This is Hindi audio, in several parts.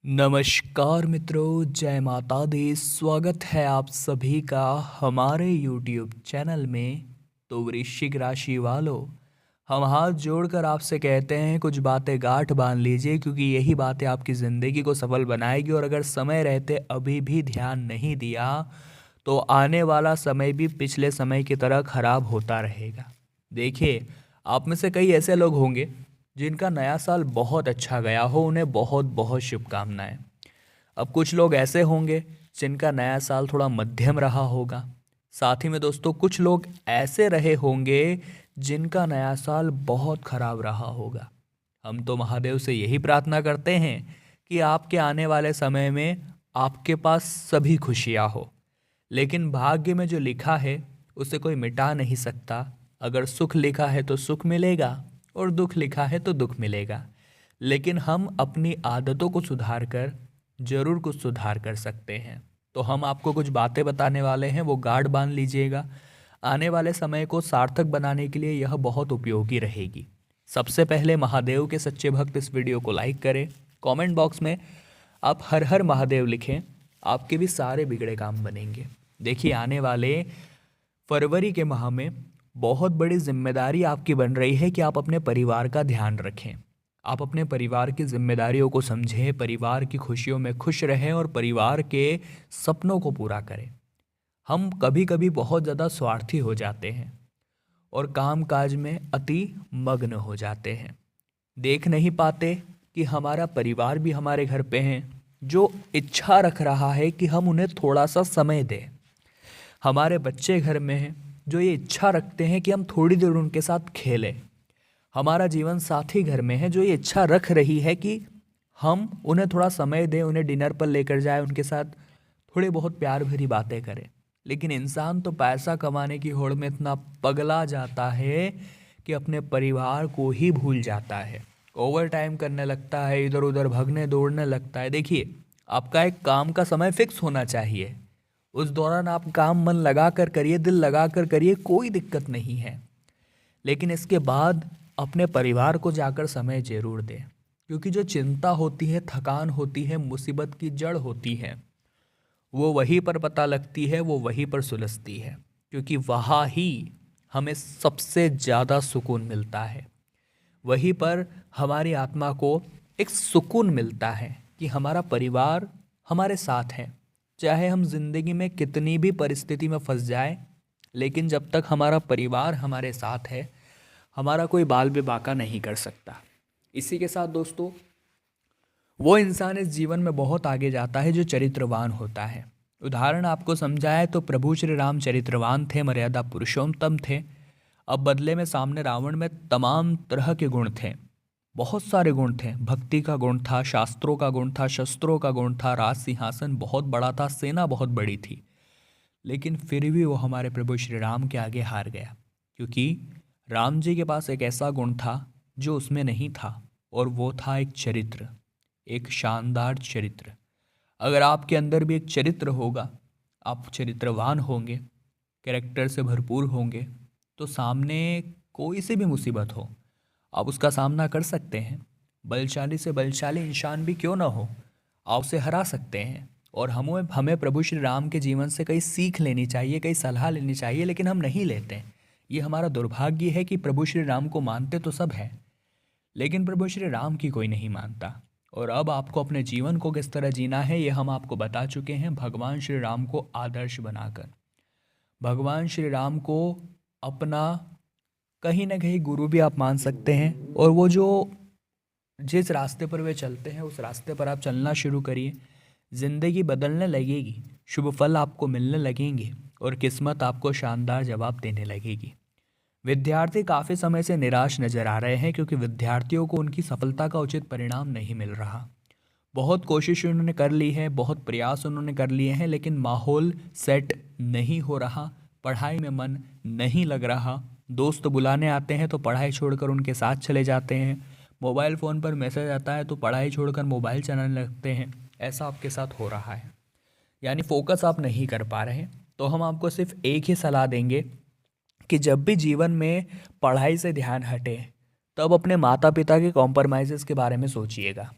नमस्कार मित्रों, जय माता दी। स्वागत है आप सभी का हमारे YouTube चैनल में। तो वृश्चिक राशि वालों, हम हाथ जोड़कर आपसे कहते हैं कुछ बातें गांठ बांध लीजिए, क्योंकि यही बातें आपकी ज़िंदगी को सफल बनाएगी। और अगर समय रहते अभी भी ध्यान नहीं दिया तो आने वाला समय भी पिछले समय की तरह खराब होता रहेगा। देखिए, आप में से कई ऐसे लोग होंगे जिनका नया साल बहुत अच्छा गया हो, उन्हें बहुत बहुत शुभकामनाएं। अब कुछ लोग ऐसे होंगे जिनका नया साल थोड़ा मध्यम रहा होगा। साथ ही में दोस्तों, कुछ लोग ऐसे रहे होंगे जिनका नया साल बहुत खराब रहा होगा। हम तो महादेव से यही प्रार्थना करते हैं कि आपके आने वाले समय में आपके पास सभी खुशियाँ हो। लेकिन भाग्य में जो लिखा है उसे कोई मिटा नहीं सकता। अगर सुख लिखा है तो सुख मिलेगा और दुख लिखा है तो दुख मिलेगा। लेकिन हम अपनी आदतों को सुधार कर जरूर कुछ सुधार कर सकते हैं। तो हम आपको कुछ बातें बताने वाले हैं, वो गार्ड बांध लीजिएगा। आने वाले समय को सार्थक बनाने के लिए यह बहुत उपयोगी रहेगी। सबसे पहले महादेव के सच्चे भक्त इस वीडियो को लाइक करें। कमेंट बॉक्स में आप हर हर महादेव लिखें, आपके भी सारे बिगड़े काम बनेंगे। देखिए, आने वाले फरवरी के माह में बहुत बड़ी जिम्मेदारी आपकी बन रही है कि आप अपने परिवार का ध्यान रखें। आप अपने परिवार की जिम्मेदारियों को समझें, परिवार की खुशियों में खुश रहें और परिवार के सपनों को पूरा करें। हम कभी कभी बहुत ज़्यादा स्वार्थी हो जाते हैं और काम काज में अति मग्न हो जाते हैं। देख नहीं पाते कि हमारा परिवार भी हमारे घर पे हैं, जो इच्छा रख रहा है कि हम उन्हें थोड़ा सा समय दें। हमारे बच्चे घर में हैं जो ये इच्छा रखते हैं कि हम थोड़ी देर उनके साथ खेलें। हमारा जीवन साथी घर में है जो ये इच्छा रख रही है कि हम उन्हें थोड़ा समय दें, उन्हें डिनर पर लेकर जाएं, उनके साथ थोड़ी बहुत प्यार भरी बातें करें। लेकिन इंसान तो पैसा कमाने की होड़ में इतना पगला जाता है कि अपने परिवार को ही भूल जाता है। ओवर टाइम करने लगता है, इधर उधर भगने दौड़ने लगता है। देखिए, आपका एक काम का समय फिक्स होना चाहिए। उस दौरान आप काम मन लगा कर करिए, दिल लगा कर करिए, कोई दिक्कत नहीं है। लेकिन इसके बाद अपने परिवार को जाकर समय जरूर दें, क्योंकि जो चिंता होती है, थकान होती है, मुसीबत की जड़ होती है, वो वहीं पर पता लगती है, वो वहीं पर सुलझती है। क्योंकि वहाँ ही हमें सबसे ज़्यादा सुकून मिलता है। वहीं पर हमारी आत्मा को एक सुकून मिलता है कि हमारा परिवार हमारे साथ है। चाहे हम जिंदगी में कितनी भी परिस्थिति में फंस जाए, लेकिन जब तक हमारा परिवार हमारे साथ है, हमारा कोई बाल भी बाका नहीं कर सकता। इसी के साथ दोस्तों, वो इंसान इस जीवन में बहुत आगे जाता है जो चरित्रवान होता है। उदाहरण आपको समझाए तो प्रभु श्री राम चरित्रवान थे, मर्यादा पुरुषोत्तम थे। अब बदले में सामने रावण में तमाम तरह के गुण थे, बहुत सारे गुण थे। भक्ति का गुण था, शास्त्रों का गुण था, शस्त्रों का गुण था, राज सिंहासन बहुत बड़ा था, सेना बहुत बड़ी थी। लेकिन फिर भी वो हमारे प्रभु श्री राम के आगे हार गया, क्योंकि राम जी के पास एक ऐसा गुण था जो उसमें नहीं था, और वो था एक चरित्र, एक शानदार चरित्र। अगर आपके अंदर भी एक चरित्र होगा, आप चरित्रवान होंगे, कैरेक्टर से भरपूर होंगे, तो सामने कोई सी भी मुसीबत हो, आप उसका सामना कर सकते हैं। बलशाली से बलशाली इंसान भी क्यों ना हो, आप उसे हरा सकते हैं। और हमें हमें प्रभु श्री राम के जीवन से कई सीख लेनी चाहिए, कई सलाह लेनी चाहिए, लेकिन हम नहीं लेते। ये हमारा दुर्भाग्य है कि प्रभु श्री राम को मानते तो सब हैं, लेकिन प्रभु श्री राम की कोई नहीं मानता। और अब आपको अपने जीवन को किस तरह जीना है, ये हम आपको बता चुके हैं, भगवान श्री राम को आदर्श बनाकर। भगवान श्री राम को अपना कहीं ना कहीं गुरु भी आप मान सकते हैं। और वो जो जिस रास्ते पर वे चलते हैं, उस रास्ते पर आप चलना शुरू करिए। ज़िंदगी बदलने लगेगी, शुभ फल आपको मिलने लगेंगे और किस्मत आपको शानदार जवाब देने लगेगी। विद्यार्थी काफ़ी समय से निराश नजर आ रहे हैं, क्योंकि विद्यार्थियों को उनकी सफलता का उचित परिणाम नहीं मिल रहा। बहुत कोशिश उन्होंने कर ली है, बहुत प्रयास उन्होंने कर लिए हैं, लेकिन माहौल सेट नहीं हो रहा, पढ़ाई में मन नहीं लग रहा। दोस्त बुलाने आते हैं तो पढ़ाई छोड़कर उनके साथ चले जाते हैं। मोबाइल फ़ोन पर मैसेज आता है तो पढ़ाई छोड़कर मोबाइल चलाने लगते हैं। ऐसा आपके साथ हो रहा है, यानी फोकस आप नहीं कर पा रहे हैं। तो हम आपको सिर्फ एक ही सलाह देंगे कि जब भी जीवन में पढ़ाई से ध्यान हटे, तब अपने माता पिता के कॉम्प्रोमाइज़ेस के बारे में सोचिएगा।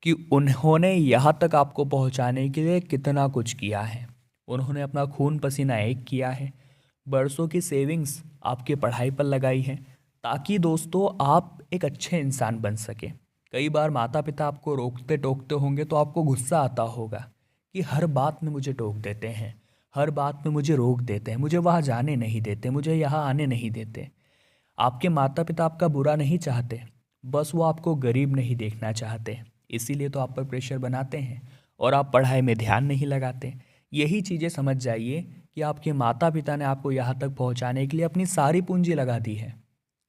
कि उन्होंने यहाँ तक आपको पहुँचाने के लिए कितना कुछ किया है। उन्होंने अपना खून पसीना एक किया है, बरसों की सेविंग्स आपकी पढ़ाई पर लगाई है, ताकि दोस्तों आप एक अच्छे इंसान बन सकें। कई बार माता पिता आपको रोकते टोकते होंगे तो आपको गुस्सा आता होगा कि हर बात में मुझे टोक देते हैं, हर बात में मुझे रोक देते हैं, मुझे वहाँ जाने नहीं देते, मुझे यहाँ आने नहीं देते। आपके माता पिता आपका बुरा नहीं चाहते, बस वो आपको गरीब नहीं देखना चाहते, इसीलिए तो आप पर प्रेशर बनाते हैं और आप पढ़ाई में ध्यान नहीं लगाते। यही चीज़ें समझ जाइए कि आपके माता पिता ने आपको यहाँ तक पहुँचाने के लिए अपनी सारी पूंजी लगा दी है।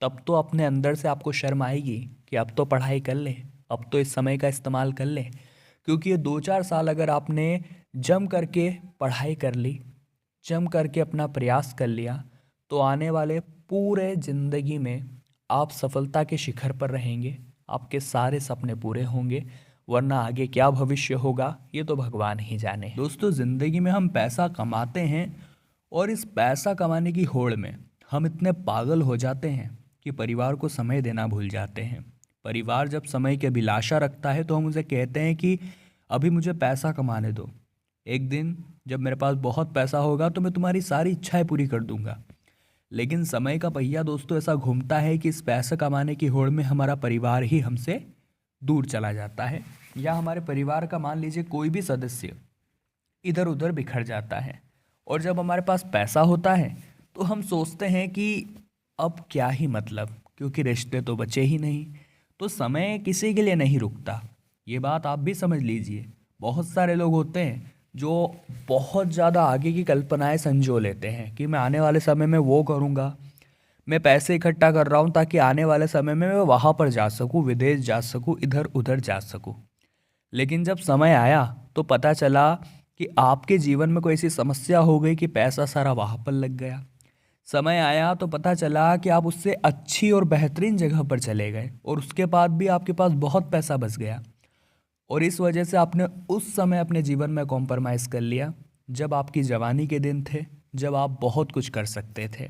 तब तो अपने अंदर से आपको शर्म आएगी कि अब तो पढ़ाई कर ले, अब तो इस समय का इस्तेमाल कर ले, क्योंकि ये 2-4 साल अगर आपने जम करके पढ़ाई कर ली, जम करके अपना प्रयास कर लिया, तो आने वाले पूरे ज़िंदगी में आप सफलता के शिखर पर रहेंगे, आपके सारे सपने पूरे होंगे। वरना आगे क्या भविष्य होगा ये तो भगवान ही जाने। दोस्तों, ज़िंदगी में हम पैसा कमाते हैं और इस पैसा कमाने की होड़ में हम इतने पागल हो जाते हैं कि परिवार को समय देना भूल जाते हैं। परिवार जब समय की अभिलाषा रखता है तो हम उसे कहते हैं कि अभी मुझे पैसा कमाने दो, एक दिन जब मेरे पास बहुत पैसा होगा तो मैं तुम्हारी सारी इच्छाएं पूरी कर दूंगा। लेकिन समय का पहिया दोस्तों ऐसा घूमता है कि इस पैसा कमाने की होड़ में हमारा परिवार ही हमसे दूर चला जाता है, या हमारे परिवार का मान लीजिए कोई भी सदस्य इधर उधर बिखर जाता है। और जब हमारे पास पैसा होता है तो हम सोचते हैं कि अब क्या ही मतलब, क्योंकि रिश्ते तो बचे ही नहीं। तो समय किसी के लिए नहीं रुकता, ये बात आप भी समझ लीजिए। बहुत सारे लोग होते हैं जो बहुत ज़्यादा आगे की कल्पनाएं संजो लेते हैं कि मैं आने वाले समय में वो करूँगा, मैं पैसे इकट्ठा कर रहा हूँ ताकि आने वाले समय में मैं वहाँ पर जा सकूँ, विदेश जा सकूँ, इधर उधर जा सकूँ। लेकिन जब समय आया तो पता चला कि आपके जीवन में कोई ऐसी समस्या हो गई कि पैसा सारा वहाँ पर लग गया। समय आया तो पता चला कि आप उससे अच्छी और बेहतरीन जगह पर चले गए और उसके बाद भी आपके पास बहुत पैसा बच गया। और इस वजह से आपने उस समय अपने जीवन में कॉम्प्रोमाइज़ कर लिया जब आपकी जवानी के दिन थे, जब आप बहुत कुछ कर सकते थे।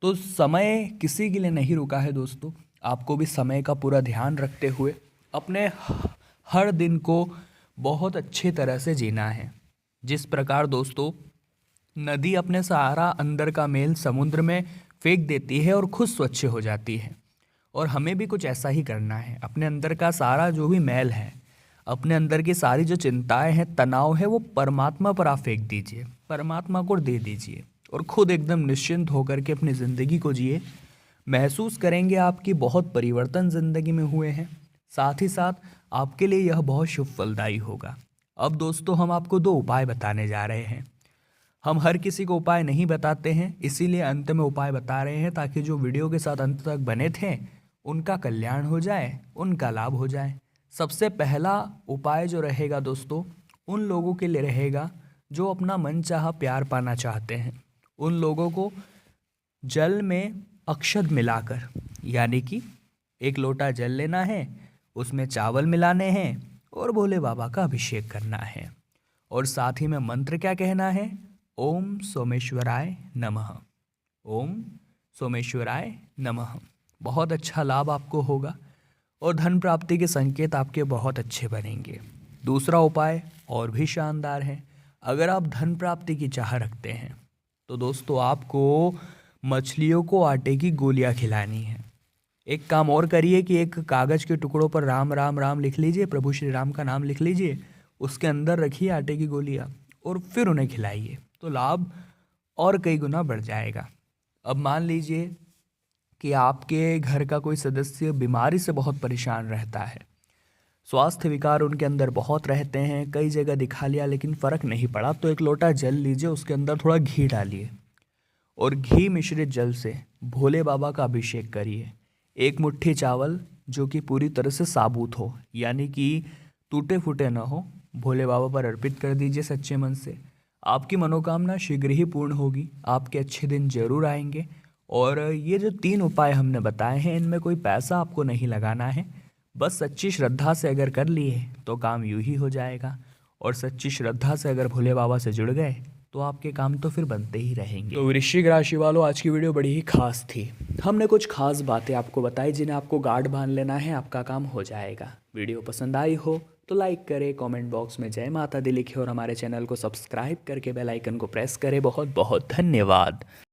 तो समय किसी के लिए नहीं रुका है दोस्तों। आपको भी समय का पूरा ध्यान रखते हुए अपने हर दिन को बहुत अच्छी तरह से जीना है। जिस प्रकार दोस्तों नदी अपने सारा अंदर का मैल समुद्र में फेंक देती है और खुद स्वच्छ हो जाती है, और हमें भी कुछ ऐसा ही करना है। अपने अंदर का सारा जो भी मैल है, अपने अंदर की सारी जो चिंताएं हैं, तनाव है, वो परमात्मा पर आप फेंक दीजिए, परमात्मा को दे दीजिए और खुद एकदम निश्चिंत होकर के अपनी ज़िंदगी को जिए। महसूस करेंगे आपकी बहुत परिवर्तन ज़िंदगी में हुए हैं, साथ ही साथ आपके लिए यह बहुत शुभ फलदायी होगा। अब दोस्तों हम आपको 2 उपाय बताने जा रहे हैं। हम हर किसी को उपाय नहीं बताते हैं, इसीलिए अंत में उपाय बता रहे हैं ताकि जो वीडियो के साथ अंत तक बने थे उनका कल्याण हो जाए, उनका लाभ हो जाए। सबसे पहला उपाय जो रहेगा दोस्तों, उन लोगों के लिए रहेगा जो अपना मनचाहा प्यार पाना चाहते हैं। उन लोगों को जल में अक्षत मिलाकर, यानी कि 1 लोटा जल लेना है, उसमें चावल मिलाने हैं और भोले बाबा का अभिषेक करना है। और साथ ही में मंत्र क्या कहना है? ओम सोमेश्वराय नमः, ओम सोमेश्वराय नमः। बहुत अच्छा लाभ आपको होगा और धन प्राप्ति के संकेत आपके बहुत अच्छे बनेंगे। दूसरा उपाय और भी शानदार है। अगर आप धन प्राप्ति की चाह रखते हैं तो दोस्तों आपको मछलियों को आटे की गोलियां खिलानी है। एक काम और करिए कि एक कागज़ के टुकड़ों पर राम राम राम लिख लीजिए, प्रभु श्री राम का नाम लिख लीजिए, उसके अंदर रखिए आटे की गोलियां और फिर उन्हें खिलाइए, तो लाभ और कई गुना बढ़ जाएगा। अब मान लीजिए कि आपके घर का कोई सदस्य बीमारी से बहुत परेशान रहता है, स्वास्थ्य विकार उनके अंदर बहुत रहते हैं, कई जगह दिखा लिया लेकिन फ़र्क नहीं पड़ा, तो 1 लोटा जल लीजिए, उसके अंदर थोड़ा घी डालिए और घी मिश्रित जल से भोले बाबा का अभिषेक करिए। 1 मुट्ठी चावल जो कि पूरी तरह से साबुत हो, यानी कि टूटे फूटे ना हो, भोले बाबा पर अर्पित कर दीजिए सच्चे मन से। आपकी मनोकामना शीघ्र ही पूर्ण होगी, आपके अच्छे दिन जरूर आएंगे। और ये जो 3 उपाय हमने बताए हैं, इनमें कोई पैसा आपको नहीं लगाना है, बस सच्ची श्रद्धा से अगर कर लिए तो काम यूं ही हो जाएगा। और सच्ची श्रद्धा से अगर भोले बाबा से जुड़ गए तो आपके काम तो फिर बनते ही रहेंगे। तो वृश्चिक राशि वालों, आज की वीडियो बड़ी ही खास थी। हमने कुछ खास बातें आपको बताई जिन्हें आपको गार्ड बांध लेना है, आपका काम हो जाएगा। वीडियो पसंद आई हो तो लाइक करें, कमेंट बॉक्स में जय माता दी लिखें और हमारे चैनल को सब्सक्राइब करके बेल आइकन को प्रेस करें। बहुत बहुत धन्यवाद।